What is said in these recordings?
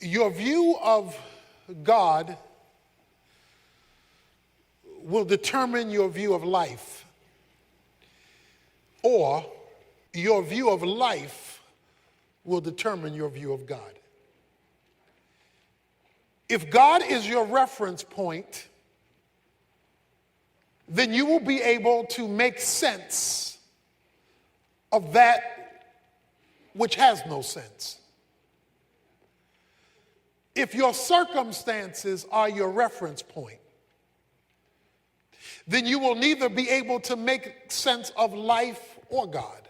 Your view of God will determine your view of life, or your view of life will determine your view of God. If God is your reference point, then you will be able to make sense of that which has no sense. If your circumstances are your reference point, then you will neither be able to make sense of life or God,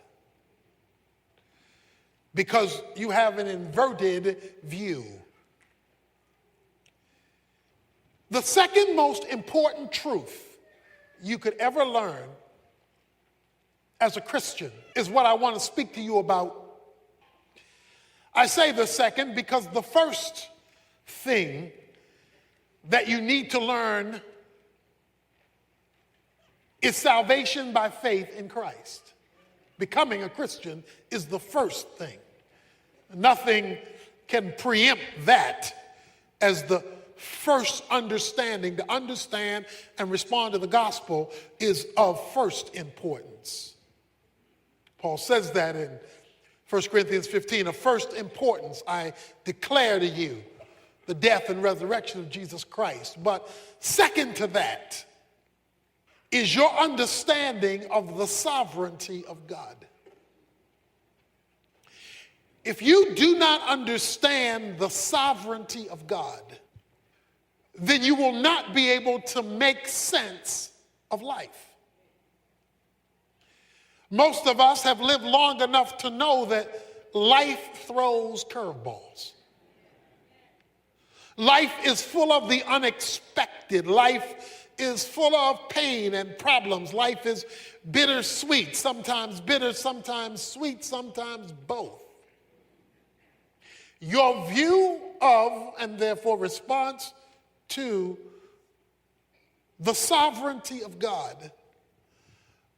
because you have an inverted view. The second most important truth you could ever learn as a Christian is what I want to speak to you about. I say the second because the first thing that you need to learn is salvation by faith in Christ. Becoming a Christian is the first thing. Nothing can preempt that as the first understanding. To understand and respond to the gospel is of first importance. Paul says that in 1 Corinthians 15, of first importance, I declare to you the death and resurrection of Jesus Christ. But second to that is your understanding of the sovereignty of God. If you do not understand the sovereignty of God, then you will not be able to make sense of life. Most of us have lived long enough to know that life throws curveballs. Life is full of the unexpected. Life is full of pain and problems. Life is bittersweet, sometimes bitter, sometimes sweet, sometimes both. Your view of, and therefore response to, the sovereignty of God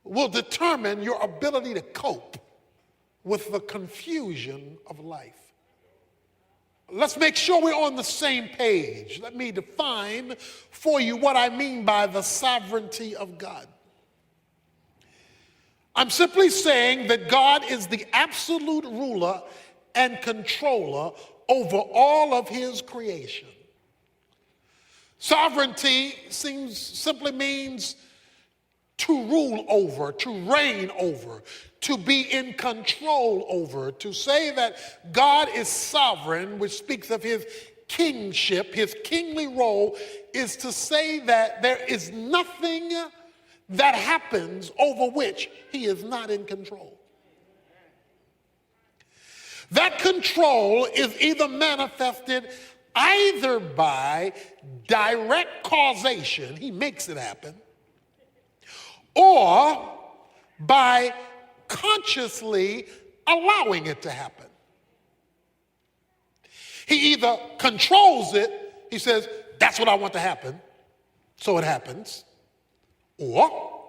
will determine your ability to cope with the confusion of life. Let's make sure we're on the same page. Let me define for you what I mean by the sovereignty of God. I'm simply saying that God is the absolute ruler and controller over all of his creation. Sovereignty simply means to rule over, to reign over, to be in control over. To say that God is sovereign, which speaks of his kingship, his kingly role, is to say that there is nothing that happens over which he is not in control. That control is either manifested either by direct causation, he makes it happen, or by consciously allowing it to happen. He either controls it, he says, that's what I want to happen, so it happens, or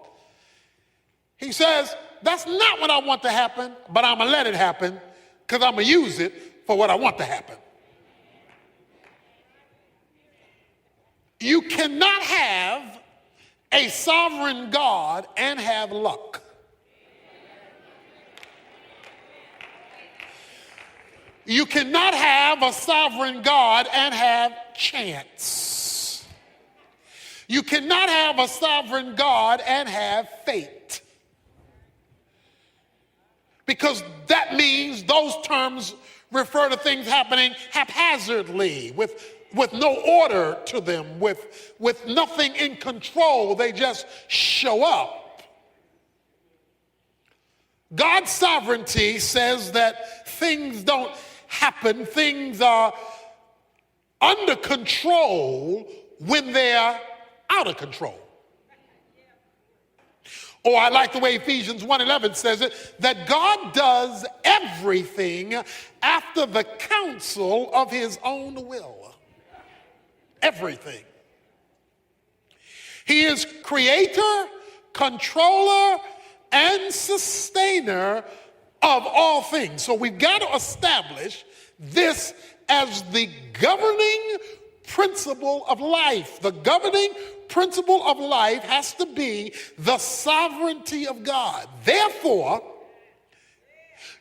he says, that's not what I want to happen, but I'm going to let it happen because I'm going to use it for what I want to happen. You cannot have a sovereign God and have luck. You cannot have a sovereign God and have chance. You cannot have a sovereign God and have fate. Because that means those terms refer to things happening haphazardly, with no order to them, with nothing in control. They just show up. God's sovereignty says that things don't happen, things are under control when they're out of control. Or I like the way Ephesians 1:11 says it, that God does everything after the counsel of his own will. Everything. He is creator, controller, and sustainer of all things. So we've got to establish this as the governing principle of life. The governing principle of life has to be the sovereignty of God. Therefore,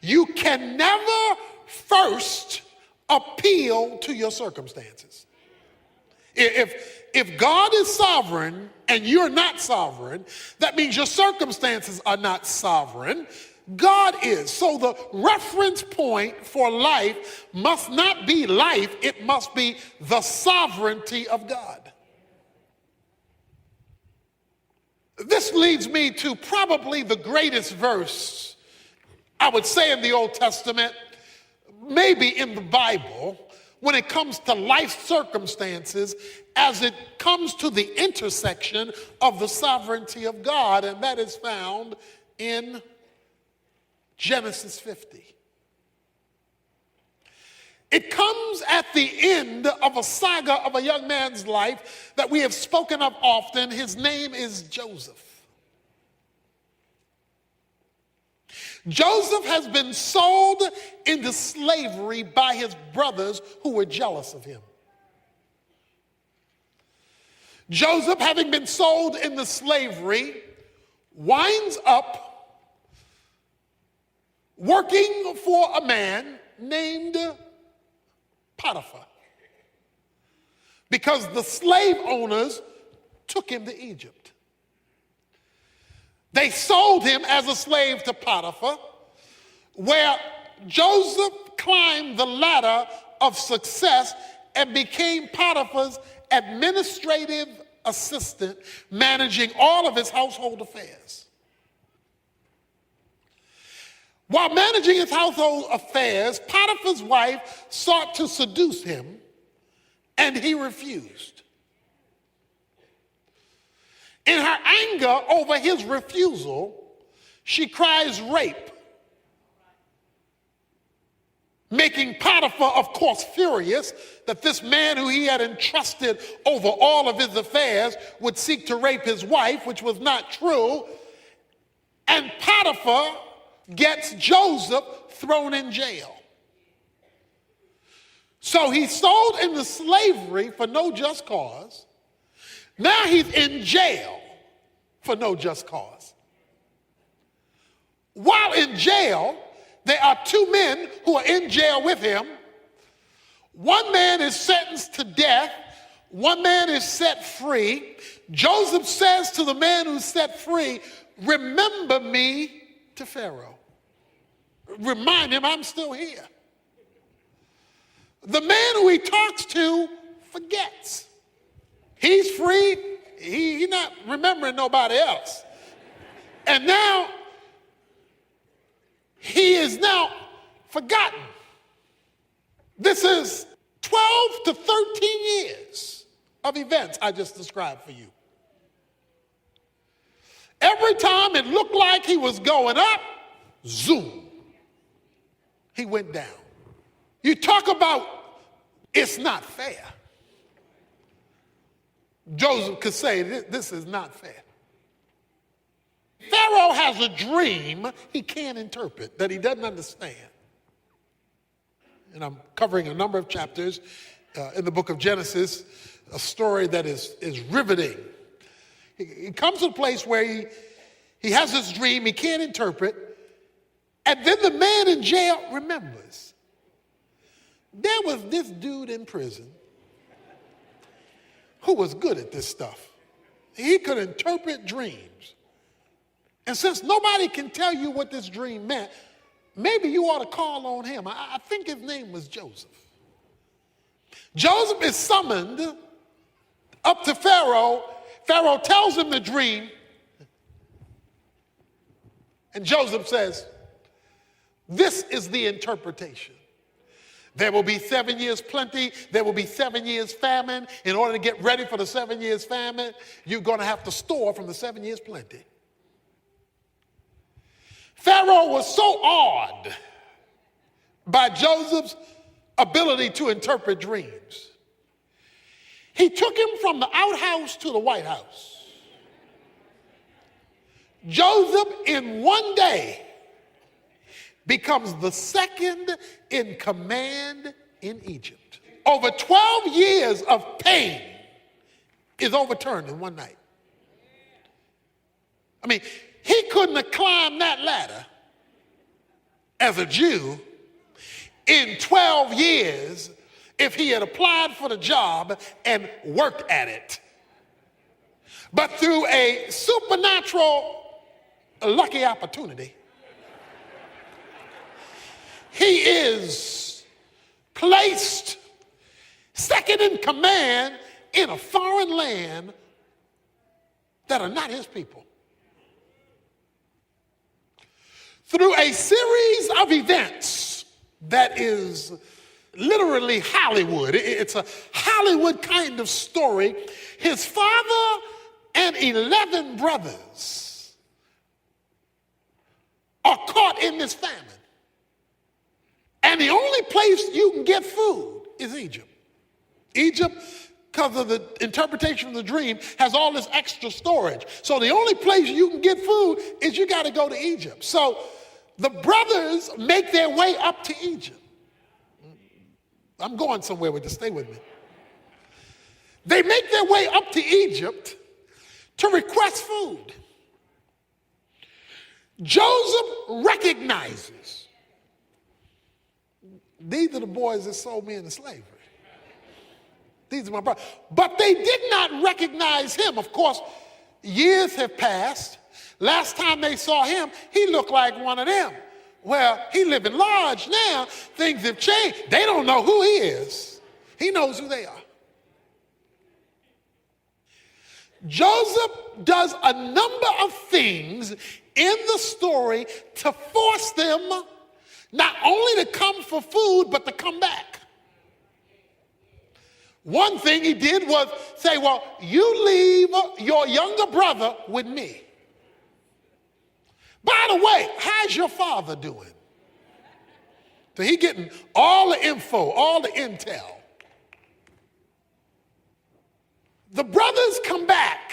you can never first appeal to your circumstances. If God is sovereign and you're not sovereign, that means your circumstances are not sovereign. God is. So the reference point for life must not be life, it must be the sovereignty of God. This leads me to probably the greatest verse, I would say, in the Old Testament, maybe in the Bible, when it comes to life circumstances, as it comes to the intersection of the sovereignty of God, and that is found in Genesis 50. It comes at the end of a saga of a young man's life that we have spoken of often. His name is Joseph. Joseph has been sold into slavery by his brothers who were jealous of him. Joseph, having been sold into slavery, winds up working for a man named Potiphar, because the slave owners took him to Egypt. They sold him as a slave to Potiphar, where Joseph climbed the ladder of success and became Potiphar's administrative assistant, managing all of his household affairs. While managing his household affairs, Potiphar's wife sought to seduce him, and he refused. In her anger over his refusal, she cries rape, making Potiphar, of course, furious that this man who he had entrusted over all of his affairs would seek to rape his wife, which was not true. And Potiphar gets Joseph thrown in jail. So he's sold into slavery for no just cause. Now he's in jail for no just cause. While in jail, there are two men who are in jail with him. One man is sentenced to death. One man is set free. Joseph says to the man who's set free, "Remember me to Pharaoh." Remind him I'm still here. The man who he talks to forgets. He's free. He's not remembering nobody else. And now he is now forgotten. This is 12 to 13 years of events I just described for you. Every time it looked like he was going up, zoom, he went down. You talk about it's not fair. Joseph could say, this is not fair. Pharaoh has a dream he can't interpret, that he doesn't understand. And I'm covering a number of chapters in the book of Genesis, a story that is riveting. He comes to a place where he has this dream he can't interpret, and then the man in jail remembers. There was this dude in prison who was good at this stuff. He could interpret dreams. And since nobody can tell you what this dream meant, maybe you ought to call on him. I think his name was Joseph. Joseph is summoned up to Pharaoh. Pharaoh tells him the dream. And Joseph says, this is the interpretation. There will be 7 years plenty. There will be 7 years famine. In order to get ready for the 7 years famine, you're going to have to store from the 7 years plenty. Pharaoh was so awed by Joseph's ability to interpret dreams. He took him from the outhouse to the White House. Joseph, in one day, becomes the second in command in Egypt. Over 12 years of pain is overturned in one night. I mean, he couldn't have climbed that ladder as a Jew in 12 years if he had applied for the job and worked at it. But through a supernatural lucky opportunity, he is placed second in command in a foreign land that are not his people. Through a series of events that is literally Hollywood. It's a Hollywood kind of story. His father and 11 brothers are caught in this famine. And the only place you can get food is Egypt. Egypt, because of the interpretation of the dream, has all this extra storage. So the only place you can get food is you got to go to Egypt. So the brothers make their way up to Egypt. I'm going somewhere with this, stay with me. They make their way up to Egypt to request food. Joseph recognizes these are the boys that sold me into slavery. These are my brothers. But they did not recognize him. Of course, years have passed. Last time they saw him, he looked like one of them. Well, he living large now. Things have changed. They don't know who he is. He knows who they are. Joseph does a number of things in the story to force them not only to come for food, but to come back. One thing he did was say, well, you leave your younger brother with me. By the way, how's your father doing? So he getting all the info, all the intel. The brothers come back.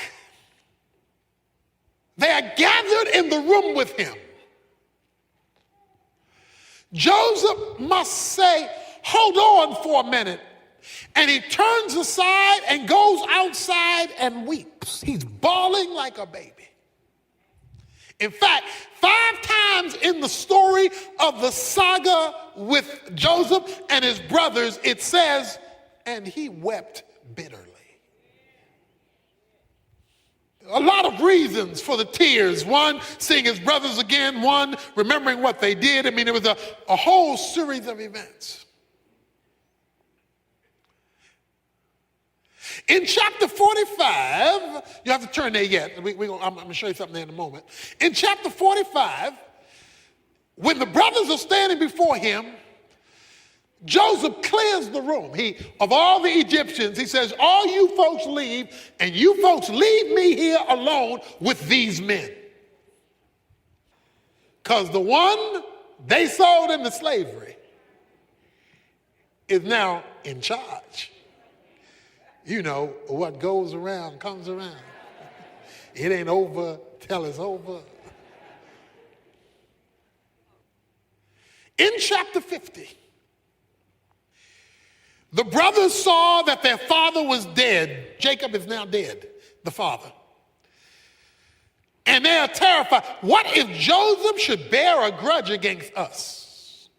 They are gathered in the room with him. Joseph must say, hold on for a minute. And he turns aside and goes outside and weeps. He's bawling like a baby. In fact, 5 times in the story of the saga with Joseph and his brothers, it says, and he wept bitterly. A lot of reasons for the tears. One, seeing his brothers again. One, remembering what they did. I mean, it was a whole series of events. In chapter 45, you have to turn there yet. I'm going to show you something there in a moment. In chapter 45, when the brothers are standing before him, Joseph clears the room. Of all the Egyptians, he says, all you folks leave, and you folks leave me here alone with these men. Because the one they sold into slavery is now in charge. You know, what goes around comes around. It ain't over till it's over. In chapter 50, the brothers saw that their father was dead. Jacob is now dead, the father. And they are terrified. What if Joseph should bear a grudge against us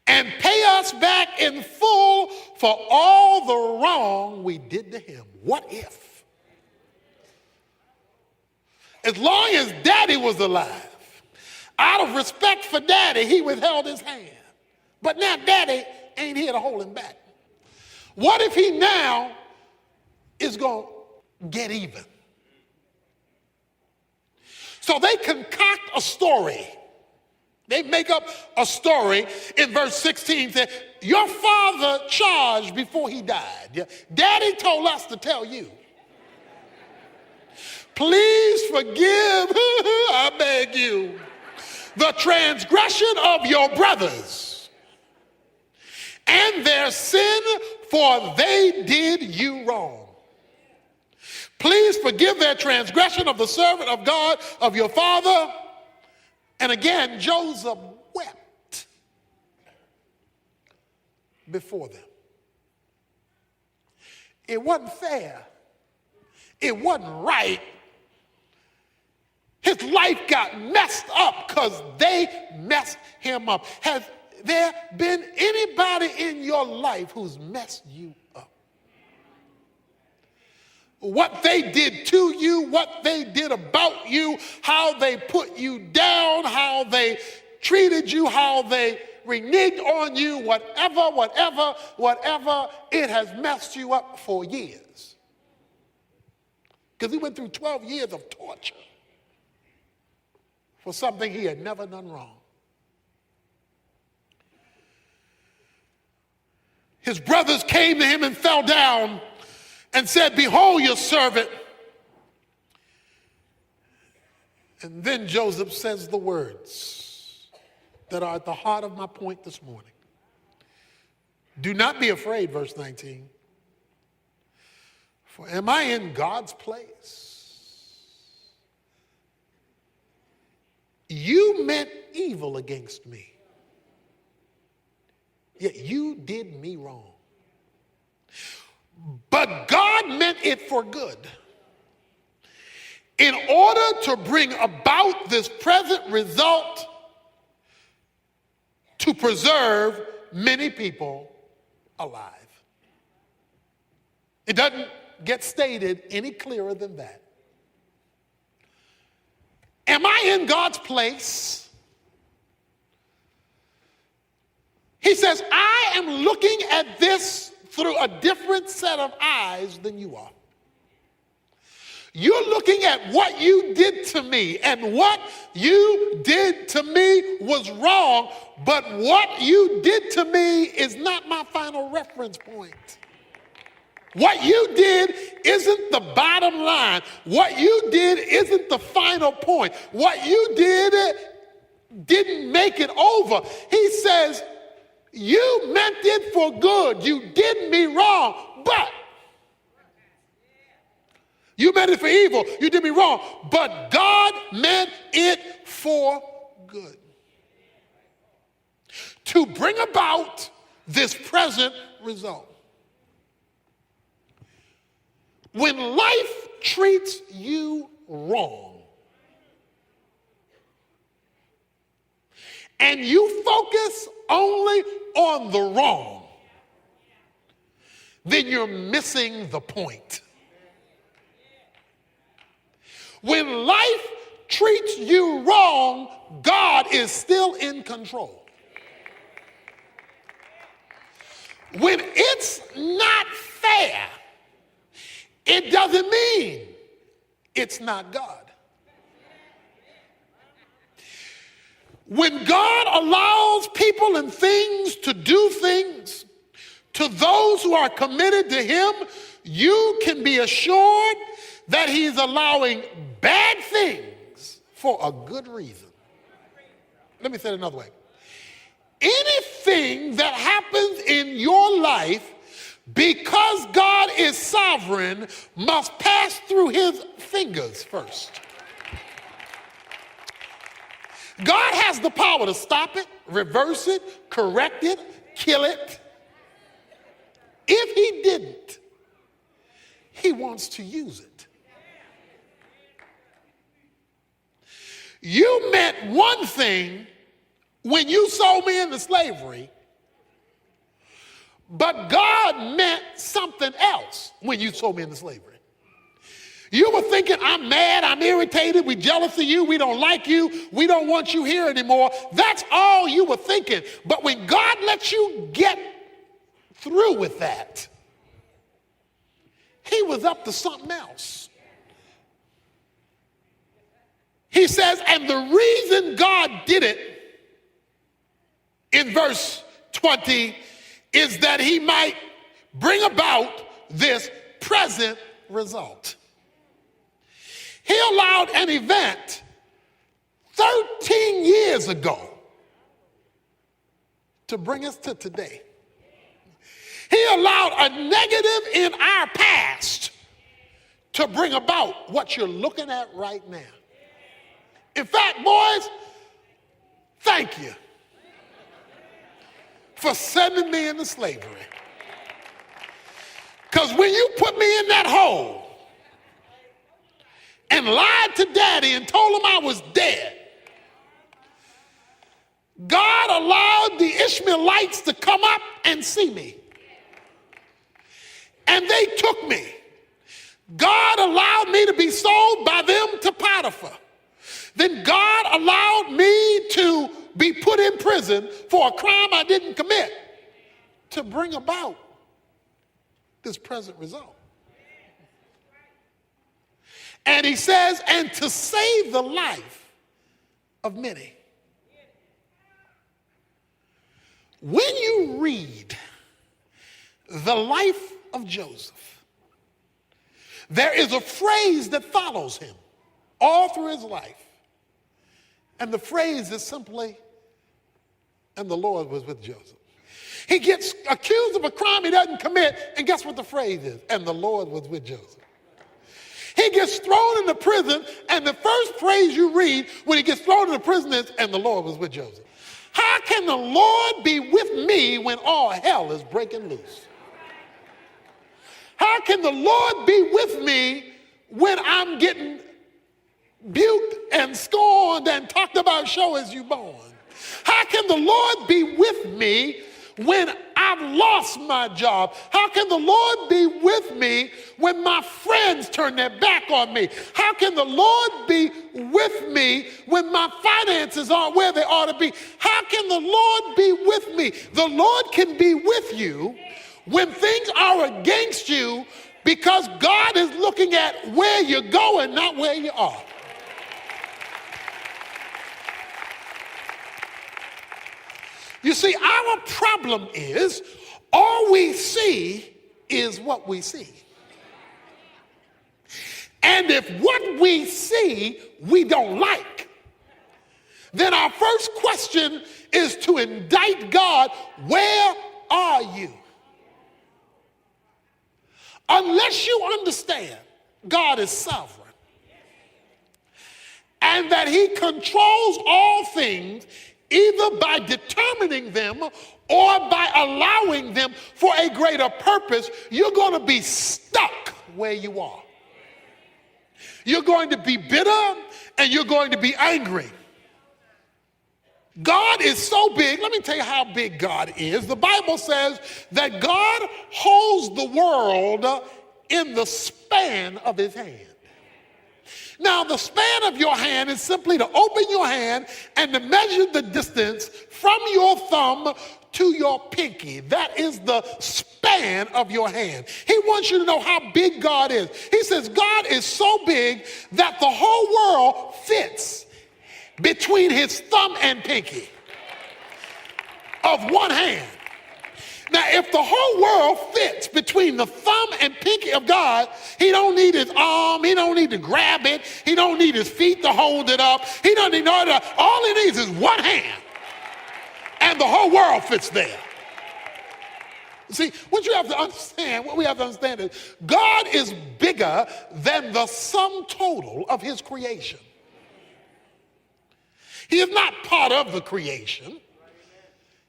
and pay us back in full for all the wrong we did to him? What if? As long as daddy was alive, out of respect for daddy, he withheld his hand. But now daddy ain't here to hold him back. What if he now is going to get even? So they concoct a story. They make up a story in verse 16 that your father charged before he died. Daddy told us to tell you. Please forgive, I beg you, the transgression of your brothers and their sin, for they did you wrong. Please forgive their transgression of the servant of God, of your father. And again, Joseph wept. before them. It wasn't fair. It wasn't right. His life got messed up because they messed him up. Has there been anybody in your life who's messed you up? What they did to you, what they did about you, how they put you down, how they treated you, how they reneged on you, whatever, it has messed you up for years. Because he went through 12 years of torture for something he had never done wrong. His brothers came to him and fell down and said, "Behold your servant." And then Joseph says the words that are at the heart of my point this morning. Do not be afraid, verse 19. For am I in God's place? You meant evil against me, yet you did me wrong. But God meant it for good, in order to bring about this present result, to preserve many people alive. It doesn't get stated any clearer than that. Am I in God's place? He says, I am looking at this through a different set of eyes than you are. You're looking at what you did to me, and what you did to me was wrong, but what you did to me is not my final reference point. What you did isn't the bottom line. What you did isn't the final point. What you did didn't make it over. He says, you meant it for good. You did me wrong, but you meant it for evil. You did me wrong, but God meant it for good, to bring about this present result. When life treats you wrong and you focus only on the wrong, then you're missing the point. When life treats you wrong, God is still in control. When it's not fair, it doesn't mean it's not God. When God allows people and things to do things to those who are committed to him, you can be assured that he's allowing bad things for a good reason. Let me say it another way. Anything that happens in your life, because God is sovereign, must pass through his fingers first. God has the power to stop it, reverse it, correct it, kill it. If he didn't, he wants to use it. You meant one thing when you sold me into slavery, but God meant something else when you sold me into slavery. You were thinking, I'm mad, I'm irritated, we're jealous of you, we don't like you, we don't want you here anymore. That's all you were thinking. But when God lets you get through with that, he was up to something else. He says, and the reason God did it in verse 20 is that he might bring about this present result. He allowed an event 13 years ago to bring us to today. He allowed a negative in our past to bring about what you're looking at right now. In fact, boys, thank you for sending me into slavery. Because when you put me in that hole and lied to daddy and told him I was dead, God allowed the Ishmaelites to come up and see me. And they took me. God allowed me to be sold by them to Potiphar. Then God allowed me to be put in prison for a crime I didn't commit to bring about this present result. And he says, and to save the life of many. When you read the life of Joseph, there is a phrase that follows him all through his life. And the phrase is simply, and the Lord was with Joseph. He gets accused of a crime he doesn't commit, and guess what the phrase is? And the Lord was with Joseph. He gets thrown into prison, and the first phrase you read when he gets thrown into prison is, and the Lord was with Joseph. How can the Lord be with me when all hell is breaking loose? How can the Lord be with me when I'm getting buked and scorned and talked about show as you born? How can the Lord be with me when I've lost my job? How can the Lord be with me when my friends turn their back on me? How can the Lord be with me when my finances aren't where they ought to be? How can the Lord be with me? The Lord can be with you when things are against you, because God is looking at where you're going, not where you are. You see, our problem is all we see is what we see. And if what we see we don't like, then our first question is to indict God, where are you? Unless you understand God is sovereign and that he controls all things, either by determining them or by allowing them for a greater purpose, you're going to be stuck where you are. You're going to be bitter and you're going to be angry. God is so big. Let me tell you how big God is. The Bible says that God holds the world in the span of his hand. Now, the span of your hand is simply to open your hand and to measure the distance from your thumb to your pinky. That is the span of your hand. He wants you to know how big God is. He says God is so big that the whole world fits between his thumb and pinky of one hand. Now, if the whole world fits between the thumb and pinky of God, he don't need his arm, he don't need to grab it, he don't need his feet to hold it up, he don't need no other. All he needs is one hand, and the whole world fits there. See, what we have to understand is God is bigger than the sum total of his creation. He is not part of the creation.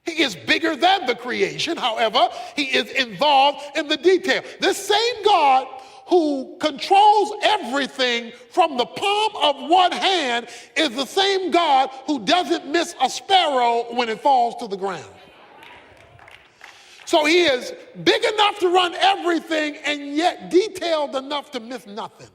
He is bigger than the creation. However, he is involved in the detail. This same God who controls everything from the palm of one hand is the same God who doesn't miss a sparrow when it falls to the ground. So he is big enough to run everything and yet detailed enough to miss nothing.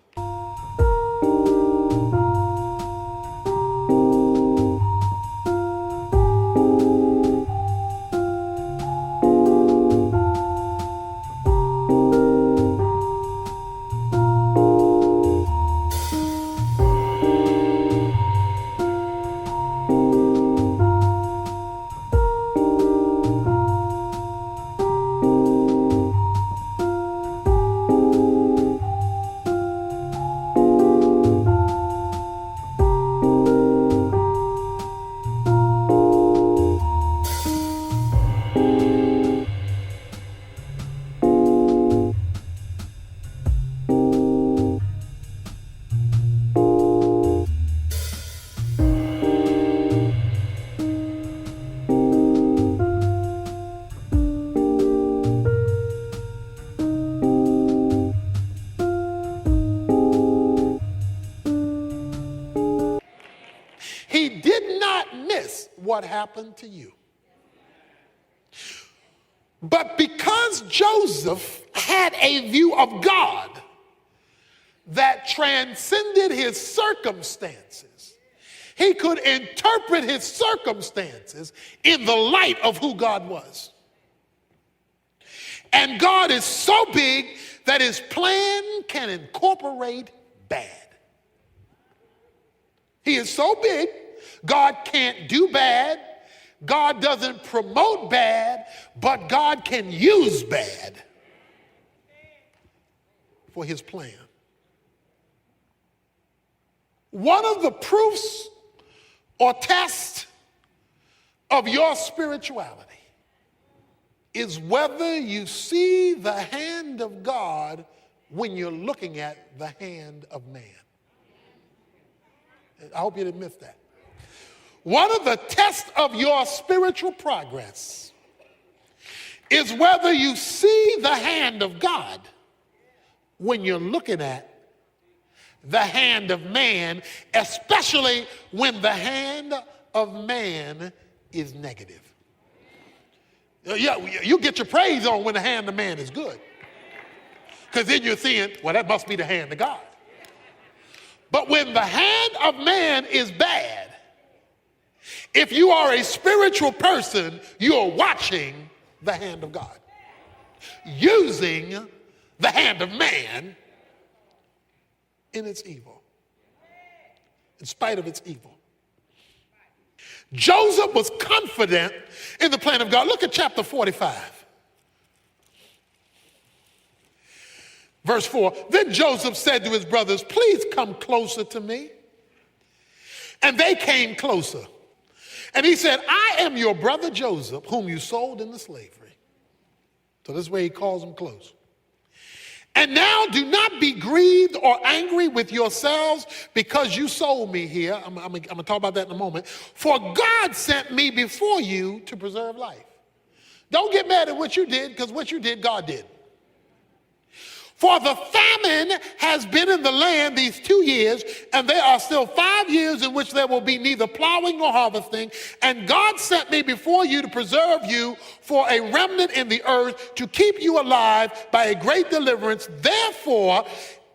what happened to you. But because Joseph had a view of God that transcended his circumstances, he could interpret his circumstances in the light of who God was. And God is so big that his plan can incorporate bad. He is so big, God can't do bad. God doesn't promote bad, but God can use bad for his plan. One of the proofs or tests of your spirituality is whether you see the hand of God when you're looking at the hand of man. I hope you didn't miss that. One of the tests of your spiritual progress is whether you see the hand of God when you're looking at the hand of man, especially when the hand of man is negative. Yeah, you get your praise on when the hand of man is good. Because then you're seeing, well, that must be the hand of God. But when the hand of man is bad, if you are a spiritual person, you are watching the hand of God, using the hand of man in its evil, in spite of its evil. Joseph was confident in the plan of God. Look at chapter 45. Verse 4, then Joseph said to his brothers, please come closer to me. And they came closer. And he said, I am your brother Joseph, whom you sold into slavery. So this way he calls them close. And now do not be grieved or angry with yourselves because you sold me here. I'm going to talk about that in a moment. For God sent me before you to preserve life. Don't get mad at what you did, because what you did, God did. For the famine has been in the land these 2 years, and there are still 5 years in which there will be neither plowing nor harvesting. And God sent me before you to preserve you for a remnant in the earth, to keep you alive by a great deliverance. Therefore,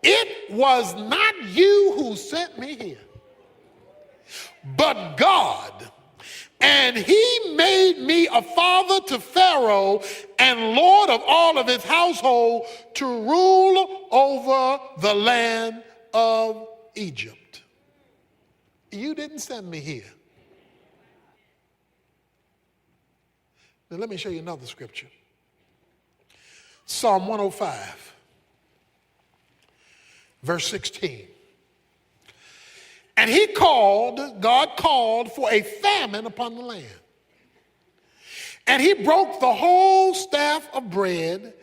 it was not you who sent me here, but God. And he made me a father to Pharaoh and lord of all of his household, to rule over the land of Egypt. You didn't send me here. Now let me show you another scripture. Psalm 105, verse 16. And God called for a famine upon the land. And he broke the whole staff of bread,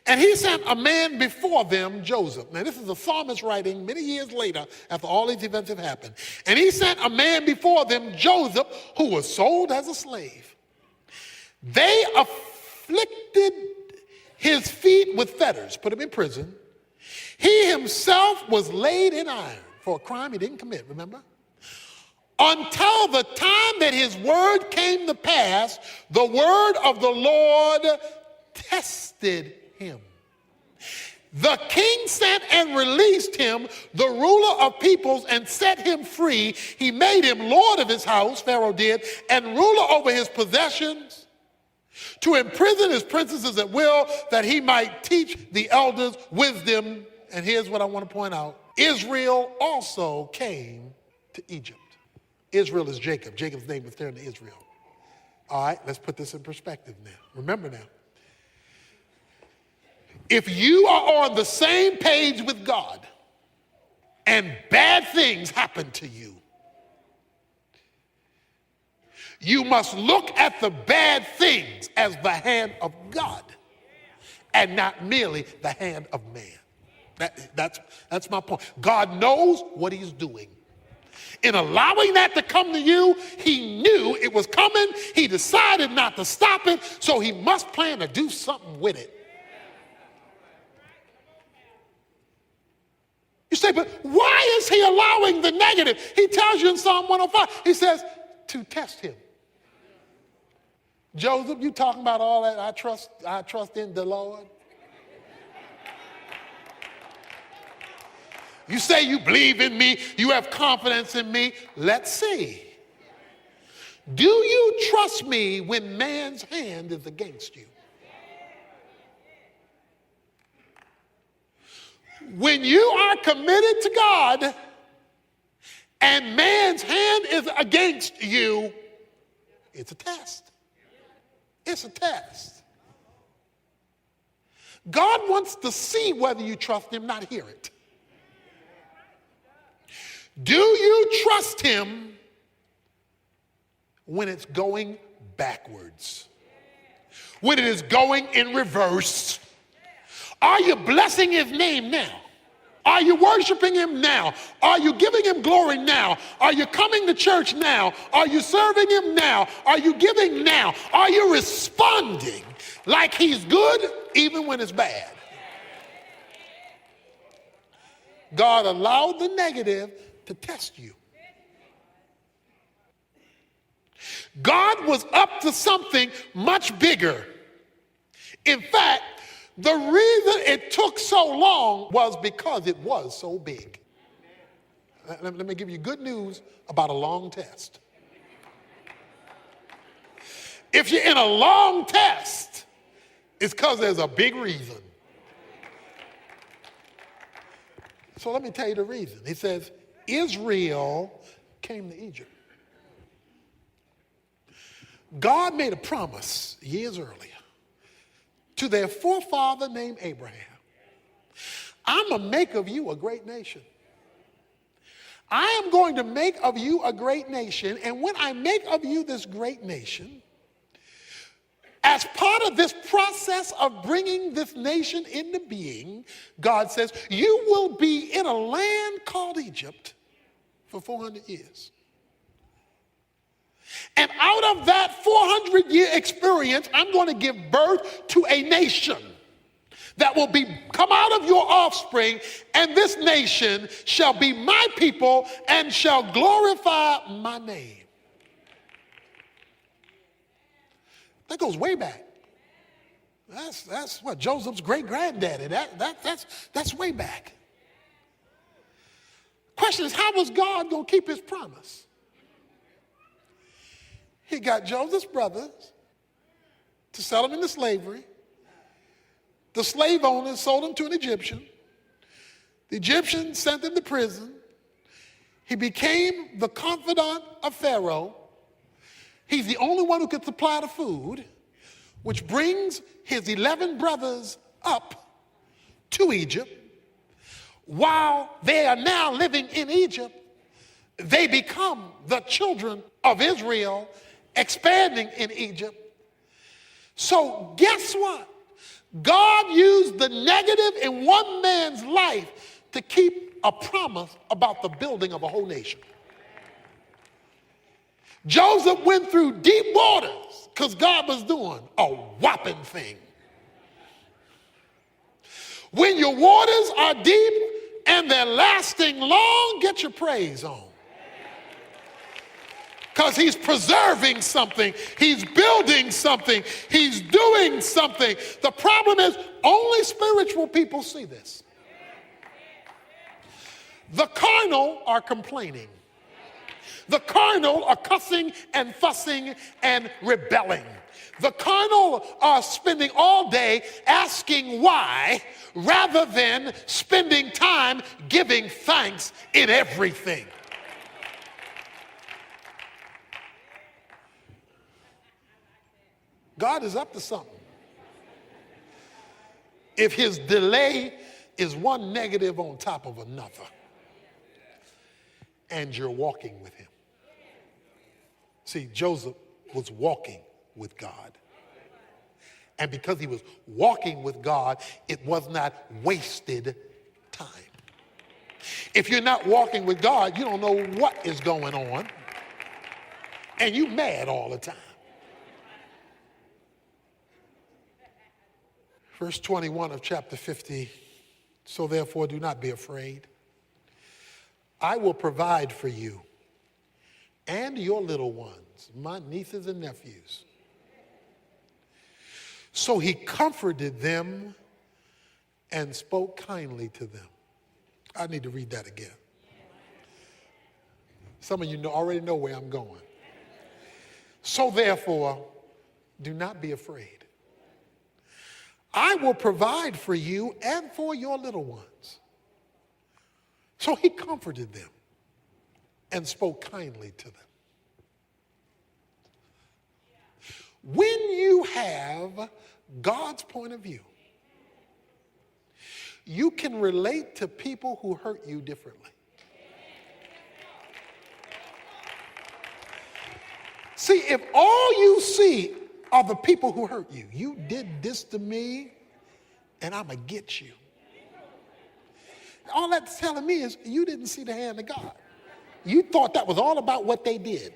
and he sent a man before them, Joseph. Now this is the psalmist writing many years later after all these events have happened. And he sent a man before them, Joseph, who was sold as a slave. They afflicted his feet with fetters, put him in prison. He himself was laid in iron for a crime he didn't commit, remember? Until the time that his word came to pass, the word of the Lord tested him. The king sent and released him, the ruler of peoples, and set him free. He made him lord of his house, Pharaoh did, and ruler over his possessions, to imprison his princesses at will, that he might teach the elders wisdom. And here's what I want to point out. Israel also came to Egypt. Israel is Jacob. Jacob's name was turned to Israel. All right, let's put this in perspective now. Remember now. If you are on the same page with God and bad things happen to you, you must look at the bad things as the hand of God and not merely the hand of man. That's my point. God knows what he's doing. In allowing that to come to you, he knew it was coming. He decided not to stop it, so he must plan to do something with it. You say, but why is he allowing the negative? He tells you in Psalm 105, he says, to test him. Joseph, you talking about all that, I trust in the Lord? You say you believe in me, you have confidence in me. Let's see. Do you trust me when man's hand is against you? When you are committed to God and man's hand is against you, it's a test. It's a test. God wants to see whether you trust him, not hear it. Do you trust him when it's going backwards? When it is going in reverse? Are you blessing his name now? Are you worshiping him now? Are you giving him glory now? Are you coming to church now? Are you serving him now? Are you giving now? Are you responding like he's good even when it's bad? God allowed the negative to test you. God was up to something much bigger. In fact, the reason it took so long was because it was so big. Let me give you good news about a long test. If you're in a long test, it's because there's a big reason. So let me tell you the reason. He says, Israel came to Egypt. God made a promise years earlier to their forefather named Abraham. I'm going to make of you a great nation. I am going to make of you a great nation, and when I make of you this great nation, as part of this process of bringing this nation into being, God says, you will be in a land called Egypt for 400 years. And out of that 400-year experience, I'm going to give birth to a nation that will come out of your offspring, and this nation shall be my people and shall glorify my name. That goes way back. That's what Joseph's great-granddaddy. That's way back. Question is, how was God going to keep his promise? He got Joseph's brothers to sell him into slavery. The slave owners sold him to an Egyptian. The Egyptian sent him to prison. He became the confidant of Pharaoh. He's the only one who could supply the food, which brings his 11 brothers up to Egypt. While they are now living in Egypt, they become the children of Israel, expanding in Egypt. So guess what? God used the negative in one man's life to keep a promise about the building of a whole nation. Joseph went through deep waters because God was doing a whopping thing. When your waters are deep and they're lasting long, get your praise on. Because he's preserving something, he's building something, he's doing something. The problem is only spiritual people see this. The carnal are complaining. The carnal are cussing and fussing and rebelling. The carnal are spending all day asking why rather than spending time giving thanks in everything. God is up to something. If his delay is one negative on top of another, and you're walking with him. See, Joseph was walking with God. And because he was walking with God, it was not wasted time. If you're not walking with God, you don't know what is going on, and you mad all the time. Verse 21 of chapter 50, so therefore do not be afraid. I will provide for you and your little ones, my nieces and nephews. So he comforted them and spoke kindly to them. I need to read that again. Some of you already know where I'm going. So therefore, do not be afraid. I will provide for you and for your little ones. So he comforted them and spoke kindly to them. When you have God's point of view, you can relate to people who hurt you differently. See, if all you see are the people who hurt you, you did this to me and I'm going to get you. All that's telling me is you didn't see the hand of God. You thought that was all about what they did.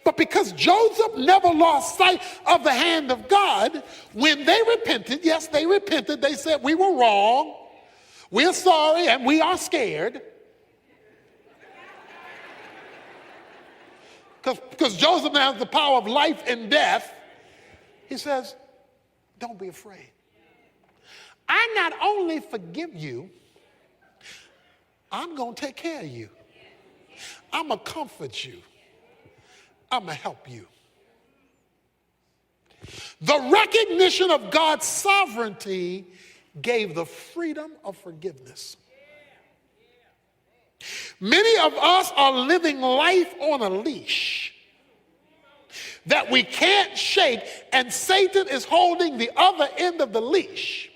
But because Joseph never lost sight of the hand of God, when they repented, yes, they repented. They said, we were wrong. We're sorry and we are scared. Because Joseph now has the power of life and death. He says, don't be afraid. I not only forgive you, I'm going to take care of you. I'm going to comfort you. I'm going to help you. The recognition of God's sovereignty gave the freedom of forgiveness. Many of us are living life on a leash that we can't shake, and Satan is holding the other end of the leash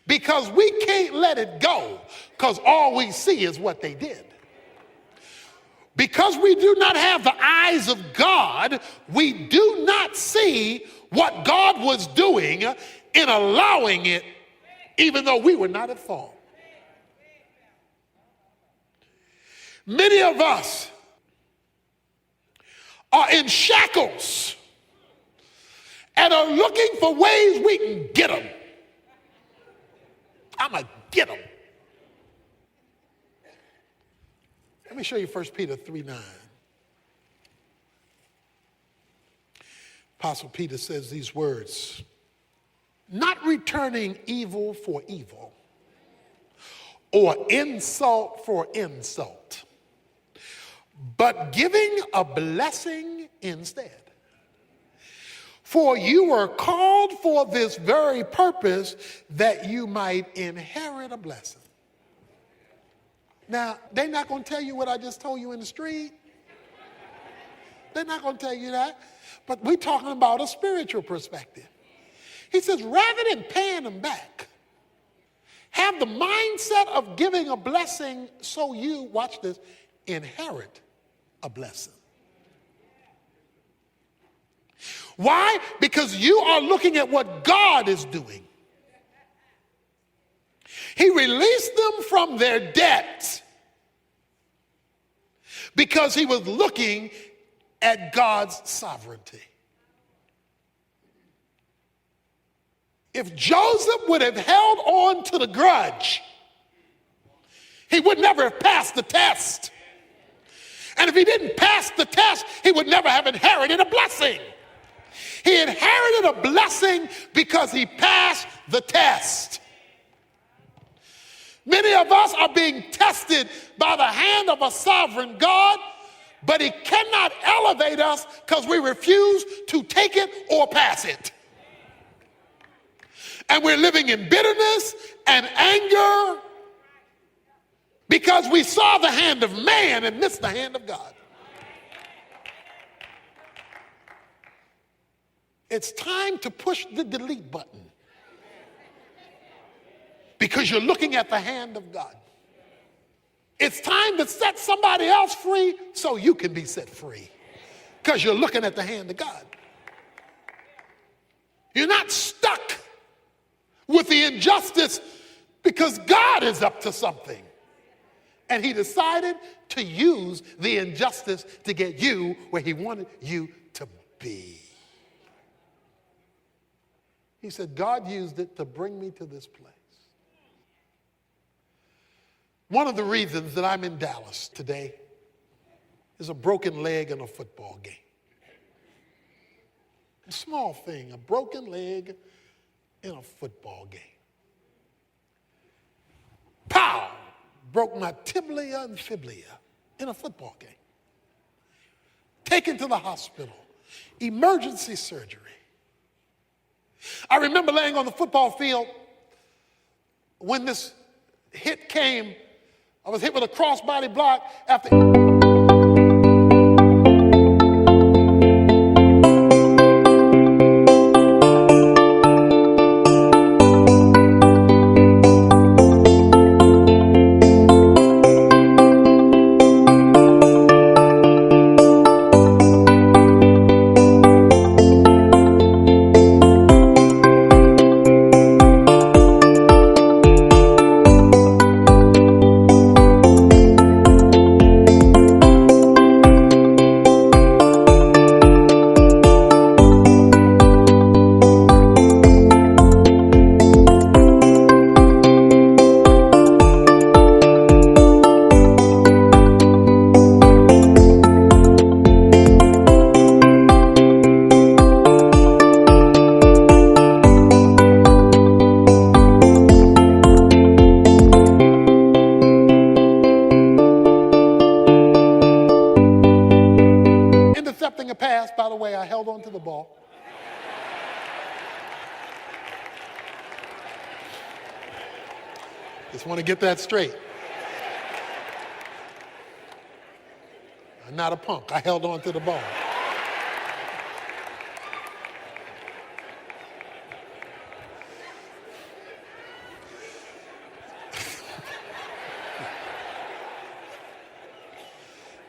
because we can't let it go because all we see is what they did. Because we do not have the eyes of God, we do not see what God was doing in allowing it, even though we were not at fault. Many of us are in shackles and are looking for ways we can get them. I'm going to get them. Let me show you 1 Peter 3:9. Apostle Peter says these words, not returning evil for evil or insult for insult, but giving a blessing instead. For you were called for this very purpose, that you might inherit a blessing. Now, they're not going to tell you what I just told you in the street. They're not going to tell you that. But we're talking about a spiritual perspective. He says, rather than paying them back, have the mindset of giving a blessing so you, watch this, inherit a blessing. Why? Because you are looking at what God is doing. He released them from their debt because he was looking at God's sovereignty. If Joseph would have held on to the grudge, he would never have passed the test. And if he didn't pass the test, he would never have inherited a blessing. He inherited a blessing because he passed the test. Many of us are being tested by the hand of a sovereign God, but he cannot elevate us because we refuse to take it or pass it. And we're living in bitterness and anger because we saw the hand of man and missed the hand of God. It's time to push the delete button because you're looking at the hand of God. It's time to set somebody else free so you can be set free because you're looking at the hand of God. You're not stuck with the injustice because God is up to something. And he decided to use the injustice to get you where he wanted you to be. He said, God used it to bring me to this place. One of the reasons that I'm in Dallas today is a broken leg in a football game. Small thing, a broken leg in a football game. Pow! Broke my tibia and fibula in a football game. Taken to the hospital. Emergency surgery. I remember laying on the football field when this hit came. I was hit with a crossbody block after... Intercepting a pass, by the way, I held on to the ball. Just want to get that straight. I'm not a punk. I held on to the ball.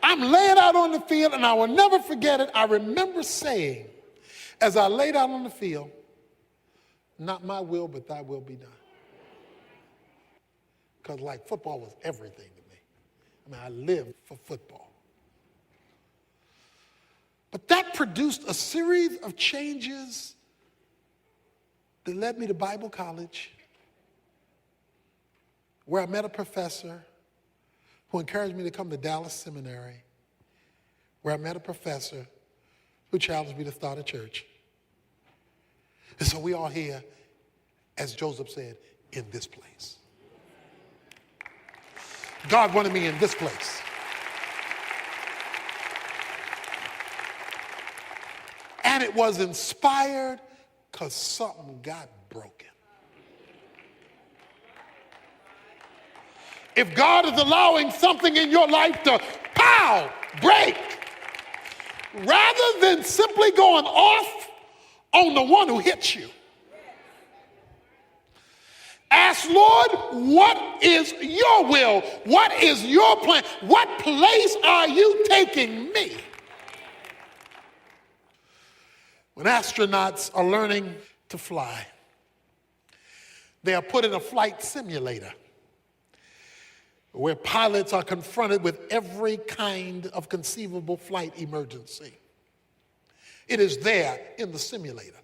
I'm laying out on the field, and I will never forget it. I remember saying, as I laid out on the field, not my will, but thy will be done. Because like football was everything to me. I mean, I lived for football. But that produced a series of changes that led me to Bible college, where I met a professor who encouraged me to come to Dallas Seminary, where I met a professor who challenged me to start a church. And so we are here, as Joseph said, in this place. God wanted me in this place. And it was inspired because something got broken. If God is allowing something in your life to, pow, break, rather than simply going off on the one who hits you, ask, Lord, what is your will? What is your plan? What place are you taking me? When astronauts are learning to fly, they are put in a flight simulator where pilots are confronted with every kind of conceivable flight emergency. It is there in the simulator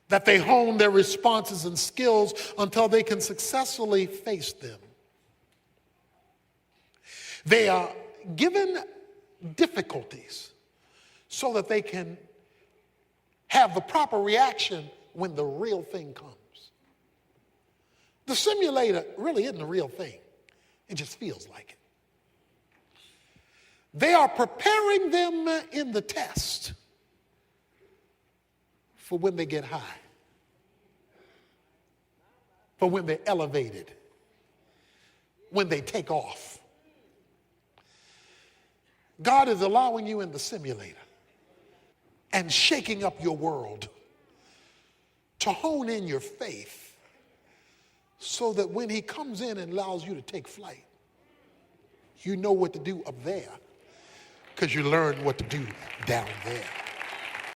that they hone their responses and skills until they can successfully face them. They are given difficulties so that they can have the proper reaction when the real thing comes. The simulator really isn't the real thing. It just feels like it. They are preparing them in the test for when they get high, for when they're elevated, when they take off. God is allowing you in the simulator and shaking up your world to hone in your faith so that when he comes in and allows you to take flight, you know what to do up there because you learned what to do down there.